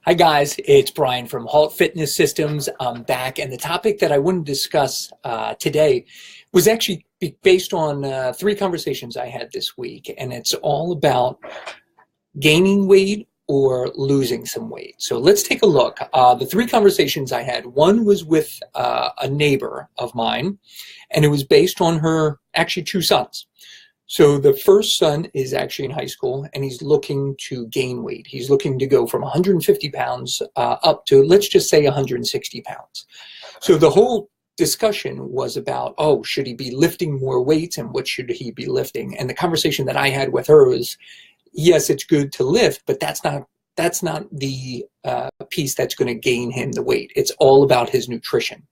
Hi guys, it's Brian from Halt Fitness Systems. I'm back, and the topic that I wanted to discuss today was actually based on three conversations I had this week, and it's all about gaining weight or losing some weight. So let's take a look. The three conversations I had, one was with a neighbor of mine, and it was based on her actually two sons. So the first son is actually in high school, and he's looking to gain weight. He's looking to go from 150 pounds up to, let's just say, 160 pounds. So the whole discussion was about, oh, should he be lifting more weights and what should he be lifting? And the conversation that I had with her was, yes, it's good to lift, but that's not the piece that's going to gain him the weight. It's all about his nutrition.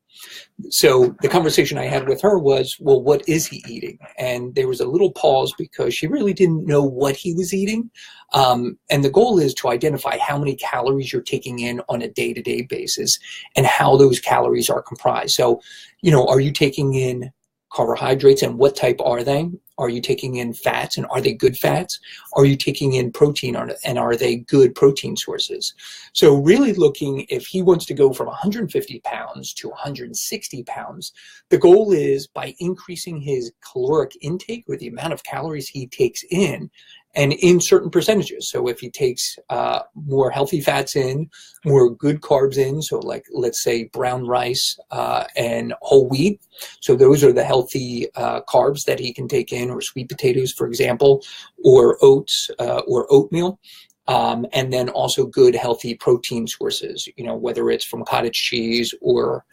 So the conversation I had with her was, well, what is he eating? And there was a little pause because she really didn't know what he was eating. And the goal is to identify how many calories you're taking in on a day-to-day basis and how those calories are comprised. So, are you taking in carbohydrates, and what type are they? Are you taking in fats, and are they good fats? Are you taking in protein, and are they good protein sources? So really looking, if he wants to go from 150 pounds to 160 pounds, the goal is by increasing his caloric intake, or the amount of calories he takes in, and in certain percentages. So if he takes more healthy fats in, more good carbs in, so like let's say brown rice and whole wheat. So those are the healthy carbs that he can take in, or sweet potatoes, for example, or oats or oatmeal. And then also good healthy protein sources, whether it's from cottage cheese or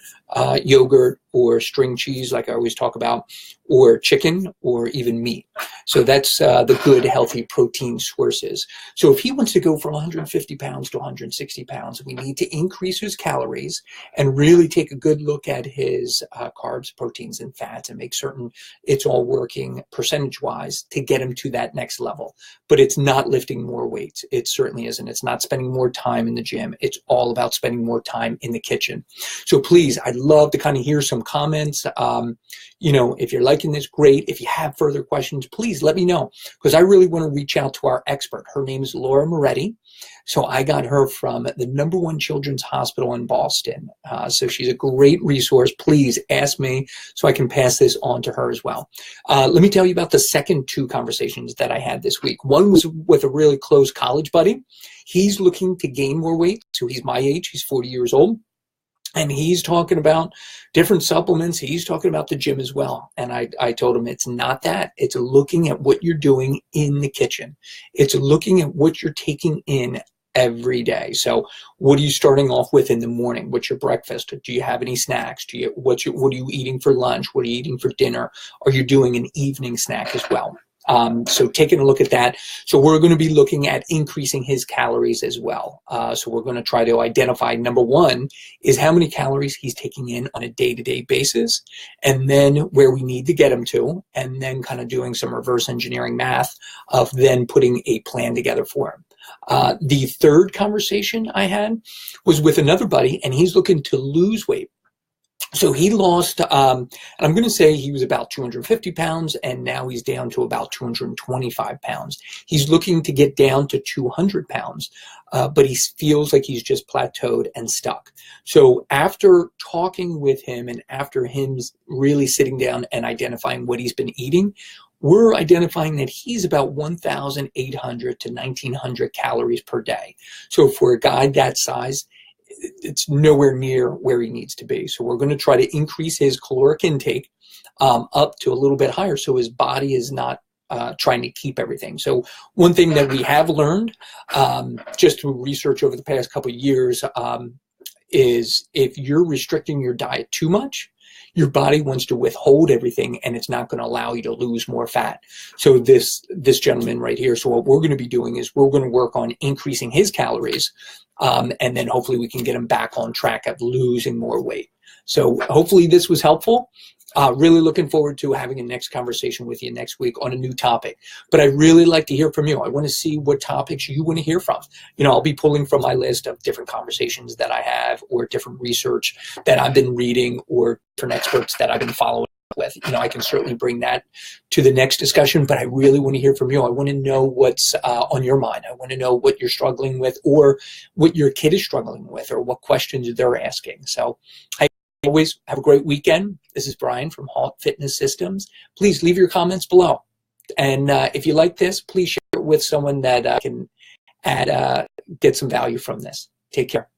yogurt or string cheese, like I always talk about, or chicken or even meat. So that's the good healthy protein sources. So if he wants to go from 150 pounds to 160 pounds, we need to increase his calories and really take a good look at his carbs, proteins, and fats and make certain it's all working percentage-wise to get him to that next level. But it's not lifting more weights. It certainly isn't. It's not spending more time in the gym. It's all about spending more time in the kitchen. So please, I'd love to kind of hear some comments. If you're liking this, great. If you have further questions, please let me know, because I really want to reach out to our expert. Her name is Laura Moretti. So I got her from the #1 Children's Hospital in Boston. So she's a great resource. Please ask me so I can pass this on to her as well. Let me tell you about the second two conversations that I had this week. One was with a really close college buddy. He's looking to gain more weight. So he's my age. He's 40 years old. And he's talking about different supplements. He's talking about the gym as well. And I told him it's not that. It's looking at what you're doing in the kitchen. It's looking at what you're taking in every day. So what are you starting off with in the morning? What's your breakfast? Do you have any snacks? What are you eating for lunch? What are you eating for dinner? Are you doing an evening snack as well? So taking a look at that. So we're going to be looking at increasing his calories as well. So we're going to try to identify, number one, is how many calories he's taking in on a day-to-day basis, and then where we need to get him to, and then kind of doing some reverse engineering math of then putting a plan together for him. The third conversation I had was with another buddy, and he's looking to lose weight. So he lost, and I'm going to say he was about 250 pounds, and now he's down to about 225 pounds. He's looking to get down to 200 pounds, but he feels like he's just plateaued and stuck. So after talking with him and after him really sitting down and identifying what he's been eating, we're identifying that he's about 1,800 to 1,900 calories per day. So for a guy that size, it's nowhere near where he needs to be. So we're going to try to increase his caloric intake up to a little bit higher, so his body is not trying to keep everything. So one thing that we have learned just through research over the past couple of years is if you're restricting your diet too much, your body wants to withhold everything, and it's not going to allow you to lose more fat. So this gentleman right here, so what we're going to be doing is we're going to work on increasing his calories, and then hopefully we can get him back on track of losing more weight. So hopefully this was helpful. Really looking forward to having a next conversation with you next week on a new topic. But I'd really like to hear from you. I want to see what topics you want to hear from. I'll be pulling from my list of different conversations that I have, or different research that I've been reading, or different experts that I've been following. with. I can certainly bring that to the next discussion, but I really want to hear from you. I want to know what's on your mind. I want to know what you're struggling with, or what your kid is struggling with, or what questions they're asking. So I always have a great weekend. This is Brian from Halt Fitness Systems. Please leave your comments below. And if you like this, please share it with someone that can get some value from this. Take care.